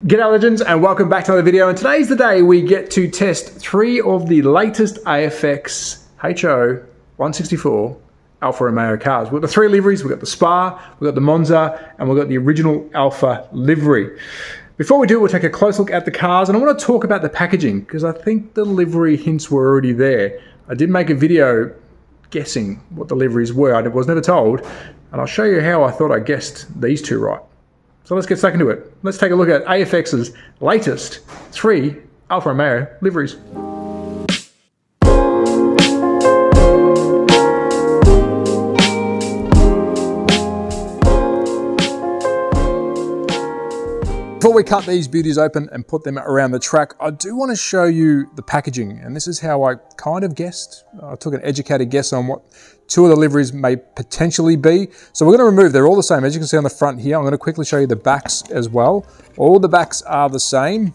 G'day legends and welcome back to another video, and today's the day we get to test 3 of the latest AFX HO 164 Alfa Romeo cars. We've got the 3 liveries, we've got the Spa, we've got the Monza, and we've got the original Alfa livery. Before we do, we'll take a close look at the cars, and I want to talk about the packaging because I think the livery hints were already there. I did make a video guessing what the liveries were. I was never told, and I'll show you how I thought I guessed these 2 right. So let's get stuck into it. Let's take a look at AFX's latest 3 Alfa Romeo liveries. Before we cut these beauties open and put them around the track, I do want to show you the packaging, and this is how I kind of guessed. I took an educated guess on what 2 of the liveries may potentially be. So we're going to remove, they're all the same. As you can see on the front here, I'm going to quickly show you the backs as well. All the backs are the same,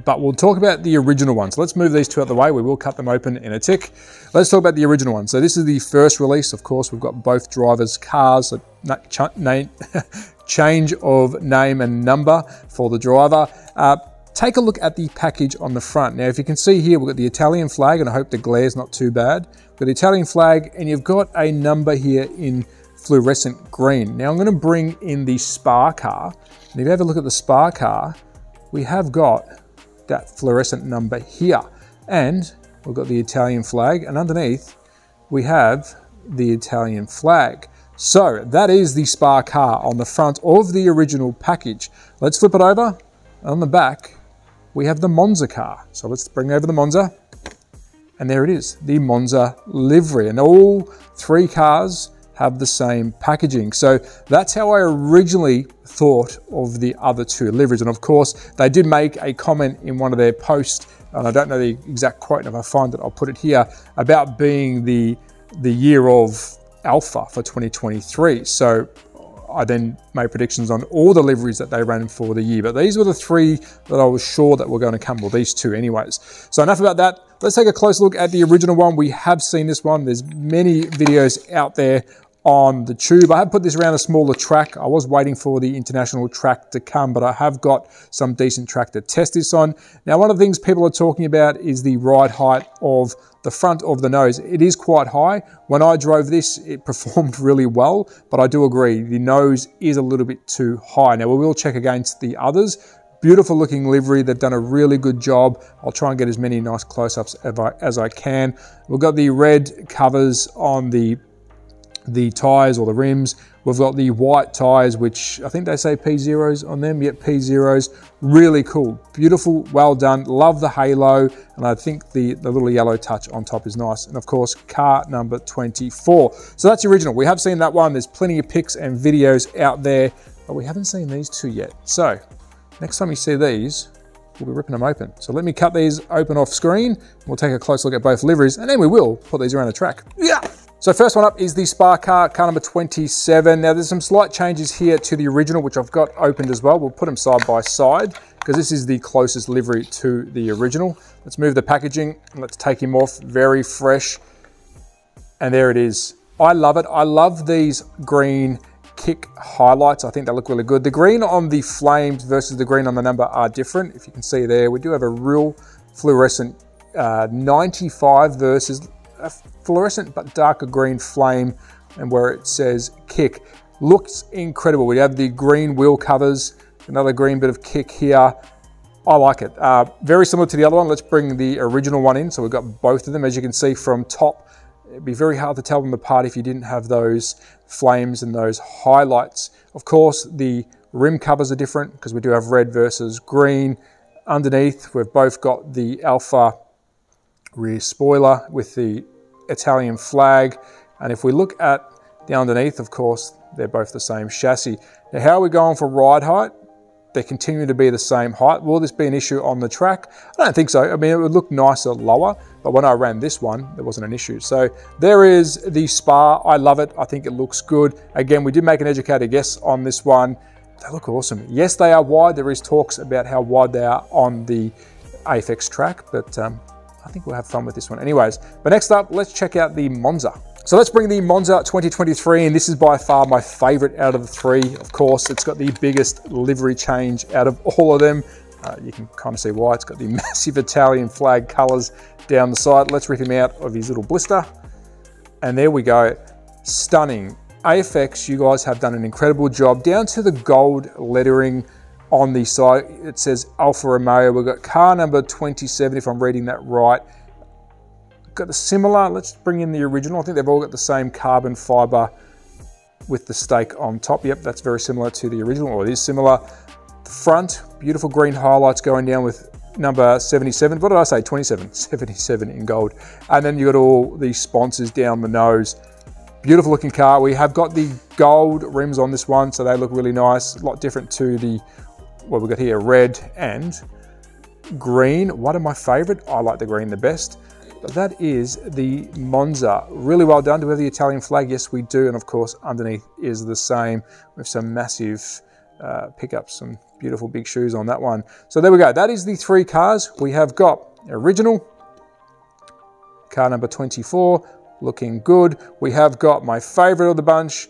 but we'll talk about the original one. So let's move these 2 out of the way. We will cut them open in a tick. Let's talk about the original one. So this is the first release. Of course, we've got both drivers' cars, so change of name and number for the driver. Take a look at the package on the front. Now, if you can see here, we've got the Italian flag, and I hope the glare's not too bad. We've got the Italian flag, and you've got a number here in fluorescent green. Now, I'm gonna bring in the Spa car, and if you have a look at the Spa car, we have got that fluorescent number here, and we've got the Italian flag, and underneath, we have the Italian flag. So that is the Spa car on the front of the original package. Let's flip it over. On the back, we have the Monza car. So let's bring over the Monza. And there it is, the Monza livery. And all 3 cars have the same packaging. So that's how I originally thought of the other 2 liveries. And of course, they did make a comment in one of their posts, and I don't know the exact quote, and if I find it, I'll put it here, about being the year of Alfa for 2023. So I then made predictions on all the liveries that they ran for the year, but these were the 3 that I was sure that were going to come, well, these 2 anyways. So enough about that. Let's take a close look at the original one. We have seen this one. There's many videos out there on the tube. I have put this around a smaller track. I was waiting for the international track to come, but I have got some decent track to test this on. Now, one of the things people are talking about is the ride height of the front of the nose. It is quite high. When I drove this, it performed really well, but I do agree, the nose is a little bit too high. Now, we will check against the others. Beautiful looking livery. They've done a really good job. I'll try and get as many nice close-ups as I can. We've got the red covers on the tyres or the rims. We've got the white tyres, which I think they say P0s on them. Yep, P0s. Really cool. Beautiful, well done. Love the halo, and I think the little yellow touch on top is nice. And of course, car number 24. So that's the original. We have seen that one. There's plenty of pics and videos out there, but we haven't seen these 2 yet. So next time you see these, we'll be ripping them open. So let me cut these open off screen. We'll take a close look at both liveries, and then we will put these around the track. Yeah. So first one up is the Spa car, car number 27. Now there's some slight changes here to the original, which I've got opened as well. We'll put them side by side because this is the closest livery to the original. Let's move the packaging and let's take him off. Very fresh. And there it is. I love it. I love these green kick highlights. I think they look really good. The green on the flames versus the green on the number are different. If you can see there, we do have a real fluorescent 95 versus a fluorescent but darker green flame, and where it says kick. Looks incredible. We have the green wheel covers, another green bit of kick here. I like it. Very similar to the other one. Let's bring the original one in. So we've got both of them. As you can see from top, it'd be very hard to tell them apart if you didn't have those flames and those highlights. Of course, the rim covers are different because we do have red versus green. Underneath, we've both got the Alfa rear spoiler with the Italian flag. And if we look at the underneath, of course, they're both the same chassis. Now, how are we going for ride height? They continue to be the same height. Will this be an issue on the track? I don't think so. I mean, it would look nicer lower, but when I ran this one, there wasn't an issue. So there is the Spa. I love it. I think it looks good. Again, we did make an educated guess on this one. They look awesome. Yes, they are wide. There is talks about how wide they are on the AFX track, but I think we'll have fun with this one anyways. But next up, let's check out the Monza. So let's bring the Monza 2023 in. This is by far my favorite out of the three. Of course, it's got the biggest livery change out of all of them. You can kind of see why. It's got the massive Italian flag colors down the side. Let's rip him out of his little blister. And there we go. Stunning. AFX, you guys have done an incredible job. Down to the gold lettering on the side. It says Alfa Romeo. We've got car number 27, if I'm reading that right. Got the similar, let's bring in the original. I think they've all got the same carbon fiber with the stake on top. Yep, that's very similar to the original, or it is similar. The front, beautiful green highlights going down with number 77. What did I say? 27, 77 in gold. And then you got all the sponsors down the nose. Beautiful looking car. We have got the gold rims on this one, so they look really nice. A lot different to the, what we've got here, red and green. One of my favorite. I like the green the best. But that is the Monza. Really well done. Do we have the Italian flag? Yes, we do. And of course, underneath is the same with some massive pickups, some beautiful big shoes on that one. So there we go. That is the three cars. We have got original, car number 24, looking good. We have got my favorite of the bunch,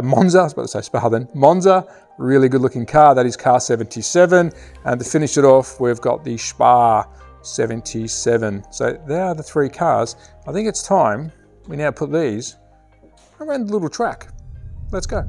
Monza. I was about to say Spa then. Monza, really good looking car. That is car 77. And to finish it off, we've got the Spa 77. So there are the three cars. I think it's time we now put these around the little track. Let's go.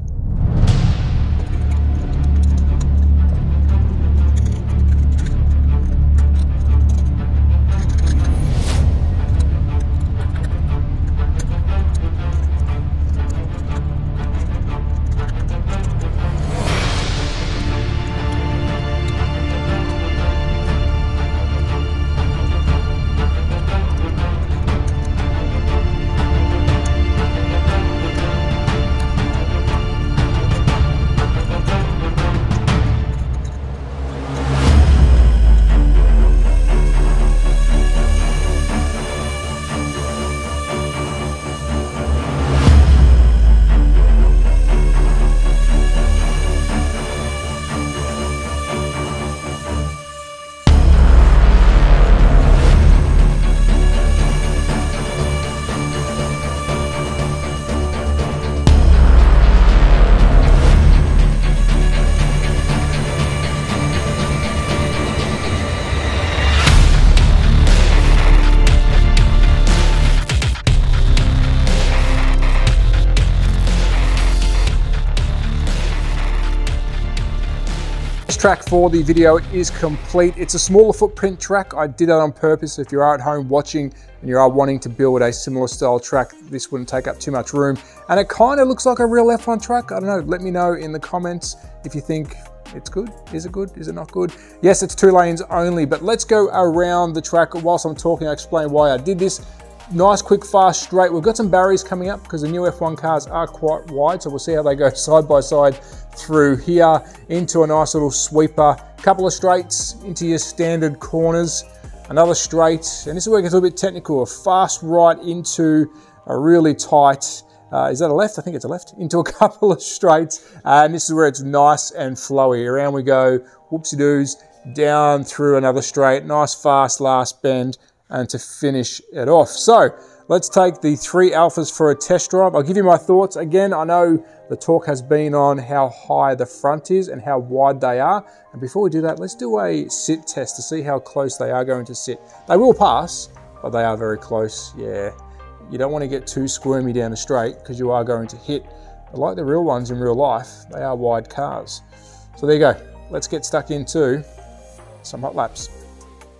Track for the video is complete. It's a smaller footprint track. I did that on purpose. If you are at home watching and you are wanting to build a similar style track, this wouldn't take up too much room. And it kind of looks like a real F1 track. I don't know, let me know in the comments if you think it's good. Is it good? Is it not good? Yes, it's 2 lanes only, but let's go around the track. Whilst I'm talking, I'll explain why I did this. Nice, quick, fast, straight. We've got some barriers coming up because the new F1 cars are quite wide, so we'll see how they go side by side through here into a nice little sweeper. Couple of straights into your standard corners, another straight, and this is where it gets a little bit technical. A fast right into a really tight, is that a left? I think it's a left. Into a couple of straights, and this is where it's nice and flowy. Around we go, whoopsie-doos, down through another straight, nice fast last bend, and to finish it off. So let's take the 3 Alphas for a test drive. I'll give you my thoughts. Again, I know the talk has been on how high the front is and how wide they are. And before we do that, let's do a sit test to see how close they are going to sit. They will pass, but they are very close. Yeah, you don't want to get too squirmy down the straight because you are going to hit. But like the real ones in real life, they are wide cars. So there you go. Let's get stuck into some hot laps.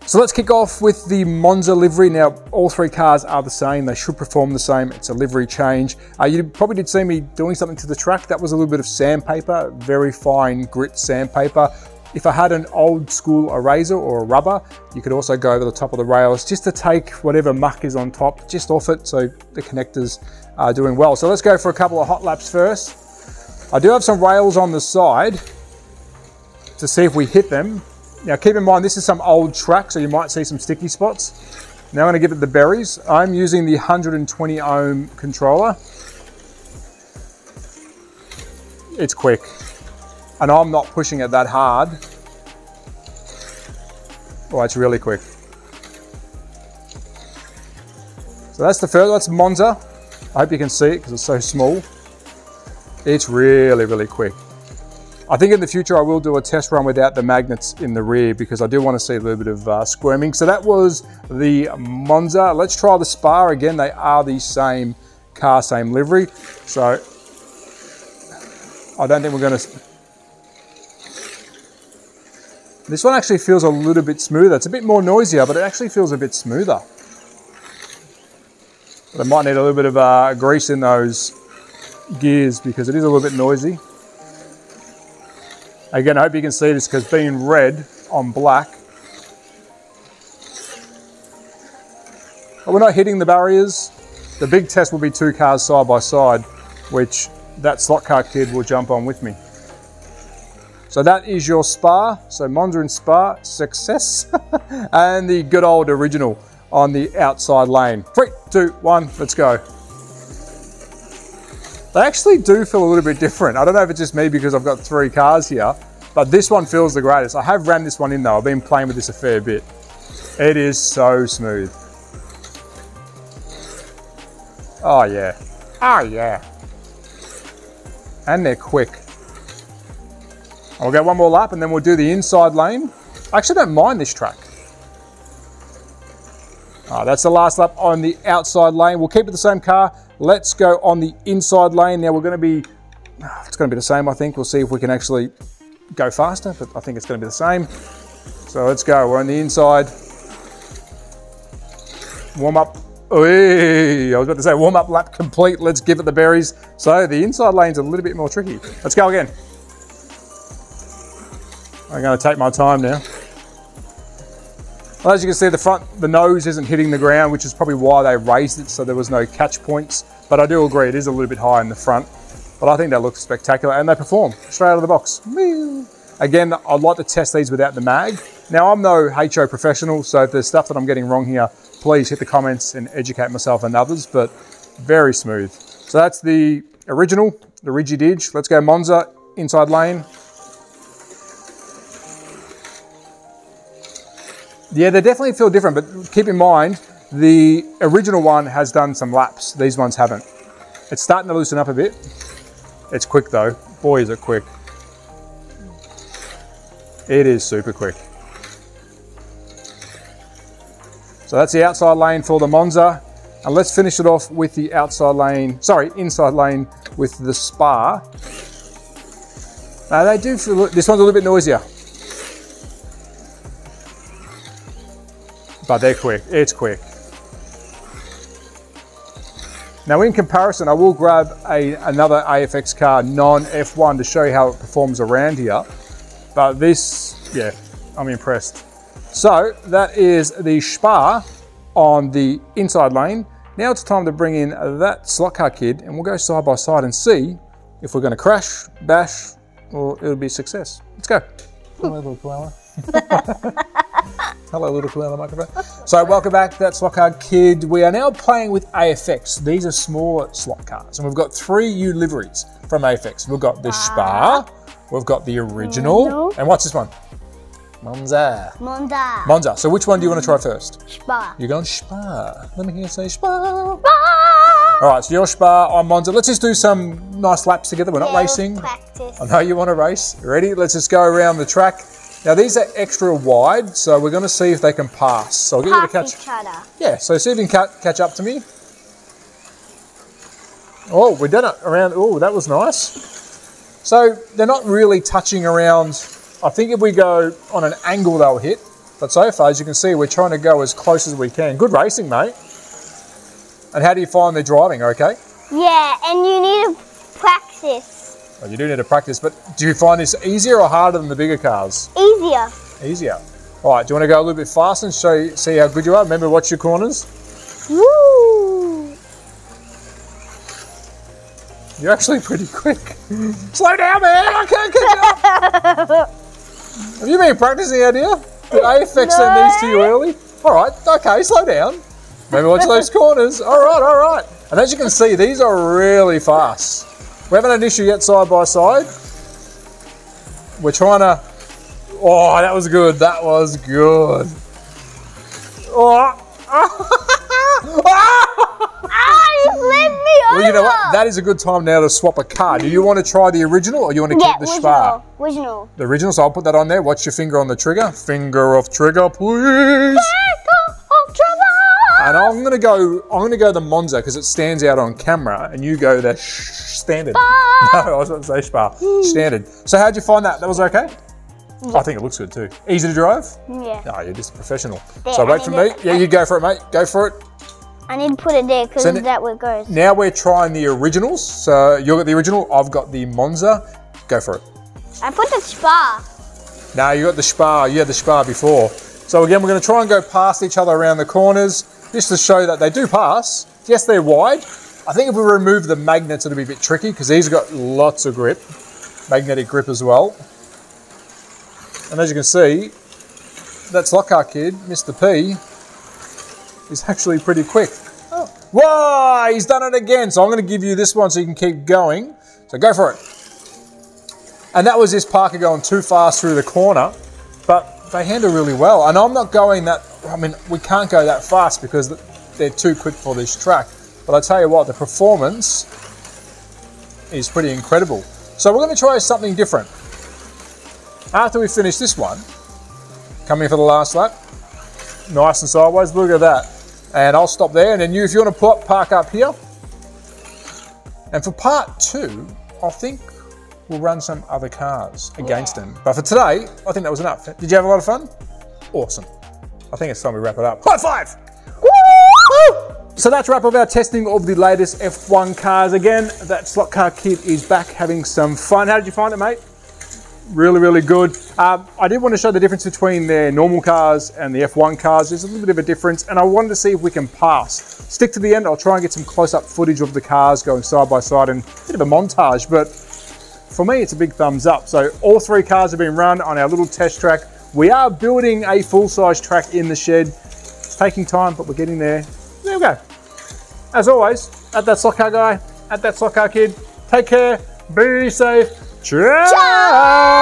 So let's kick off with the Monza livery. Now, all 3 cars are the same. They should perform the same. It's a livery change. You probably did see me doing something to the track. That was a little bit of sandpaper, very fine grit sandpaper. If I had an old school eraser or a rubber, you could also go over the top of the rails just to take whatever muck is on top, just off it so the connectors are doing well. So let's go for a couple of hot laps first. I do have some rails on the side to see if we hit them. Now keep in mind, this is some old track, so you might see some sticky spots. Now I'm going to give it the berries. I'm using the 120 ohm controller. It's quick, and I'm not pushing it that hard. Oh, it's really quick. So that's the first, that's Monza. I hope you can see it because it's so small. It's really, really quick. I think in the future I will do a test run without the magnets in the rear because I do want to see a little bit of squirming. So that was the Monza. Let's try the Spa again. They are the same car, same livery. So I don't think we're going to... This one actually feels a little bit smoother. It's a bit more noisier, but it actually feels a bit smoother. But I might need a little bit of grease in those gears because it is a little bit noisy. Again, I hope you can see this because being red on black. But we're not hitting the barriers. The big test will be 2 cars side by side, which that slot car kid will jump on with me. So that is your Spa. So Monza and Spa, success. And the good old original on the outside lane. 3, 2, 1, let's go. They actually do feel a little bit different. I don't know if it's just me because I've got 3 cars here, but this one feels the greatest. I have ran this one in though. I've been playing with this a fair bit. It is so smooth. Oh yeah. Oh yeah. And they're quick. I'll go one more lap and then we'll do the inside lane. I actually don't mind this track. That's the last lap on the outside lane. We'll keep it the same car. Let's go on the inside lane. Now we're going to be, it's going to be the same, I think. We'll see if we can actually go faster, but I think it's going to be the same. So let's go. We're on the inside. Warm up. Oy, I was about to say warm up lap complete. Let's give it the berries. So the inside lane's a little bit more tricky. Let's go again. I'm going to take my time now. Well, as you can see, the nose isn't hitting the ground, which is probably why they raised it so there was no catch points. But I do agree, it is a little bit high in the front. But I think that looks spectacular and they perform straight out of the box. Again, I'd like to test these without the mag. Now, I'm no HO professional, so if there's stuff that I'm getting wrong here, please hit the comments and educate myself and others, but very smooth. So that's the original, the Rigididge. Let's go Monza, inside lane. Yeah, they definitely feel different, but keep in mind, the original one has done some laps. These ones haven't. It's starting to loosen up a bit. It's quick though. Boy, is it quick. It is super quick. So that's the outside lane for the Monza. And let's finish it off with the inside lane with the Spa. Now they do feel, this one's a little bit noisier. But they're quick, it's quick. Now in comparison, I will grab another AFX car, non-F1, to show you how it performs around here. But this, yeah, I'm impressed. So that is the Spa on the inside lane. Now it's time to bring in that slot car kid and we'll go side by side and see if we're gonna crash, bash, or it'll be a success. Let's go. Hello, little koala. Hello, little koala microphone. So welcome back to that slot car kid. We are now playing with AFX. These are smaller slot cars and we've got 3 new liveries from AFX. We've got the Spa, we've got the original, and what's this one? Monza. Monza. Monza. So which one do you want to try first? Spa. You're going Spa. Let me hear you say Spa. Spa. All right, so your Spa on Monza. Let's just do some nice laps together. We're not racing. Practice. I know you want to race. Ready? Let's just go around the track. Now these are extra wide, so we're going to see if they can pass. So I'll get you to catch. Each other. Yeah. So see if you can catch up to me. Oh, we've done it around. Oh, that was nice. So they're not really touching around. I think if we go on an angle, they'll hit. But so far, as you can see, we're trying to go as close as we can. Good racing, mate. And how do you find their driving? Okay? Yeah, and you need to practice. Well, you do need to practice, but do you find this easier or harder than the bigger cars? Easier. Easier. All right, do you want to go a little bit faster and see how good you are? Remember, watch your corners. Woo! You're actually pretty quick. Slow down, man. I can't catch up. Have you been practicing out here? Did AFX send these to you early? All right, okay, slow down. Remember, watch those corners. All right, all right. And as you can see, these are really fast. We haven't had an issue yet side by side. We're trying to, oh, that was good. That was good. Oh. You flipped me Well, you know what? That is a good time now to swap a car. Do you want to try the original or you want to keep the Spar? Original. The original, so I'll put that on there. Watch your finger on the trigger. Finger off trigger, please. Finger off trigger. And I'm gonna go the Monza because it stands out on camera, and you go the standard. Spar. No, I was about to say Spar. Standard. So how'd you find that? That was okay? Yeah. I think it looks good too. Easy to drive? Yeah. No, you're just a professional. There, so wait for me. Yeah, you go for it, mate. Go for it. I need to put it there because that where it goes. Now we're trying the originals. So you've got the original, I've got the Monza. Go for it. I put the Spar. No, you got the Spar. You had the Spar before. So again, we're going to try and go past each other around the corners, just to show that they do pass. Yes, they're wide. I think if we remove the magnets, it'll be a bit tricky because these have got lots of grip, magnetic grip as well. And as you can see, that slot car kid, Mr. P, is actually pretty quick. Oh. Whoa, he's done it again. So I'm going to give you this one so you can keep going. So go for it. And that was this Parker going too fast through the corner, but they handle really well. And I'm not going that, I mean, we can't go that fast because they're too quick for this track. But I tell you what, the performance is pretty incredible. So we're going to try something different. After we finish this one, come in for the last lap, nice and sideways, look at that. And I'll stop there, and then you, if you want to park up here. And for part 2, I think we'll run some other cars against them. But for today, I think that was enough. Did you have a lot of fun? Awesome. I think it's time we wrap it up. High five! Woo! So that's wrap up our testing of the latest F1 cars. Again, that slot car kid is back having some fun. How did you find it, mate? Really, really good. I did want to show the difference between their normal cars and the F1 cars. There's a little bit of a difference, and I wanted to see if we can pass. Stick to the end. I'll try and get some close-up footage of the cars going side by side and a bit of a montage, but for me, it's a big thumbs up. So all 3 cars have been run on our little test track. We are building a full-size track in the shed. It's taking time, but we're getting there. There we go. As always, at that slot car guy, at that slot car kid, take care, be safe. Ciao!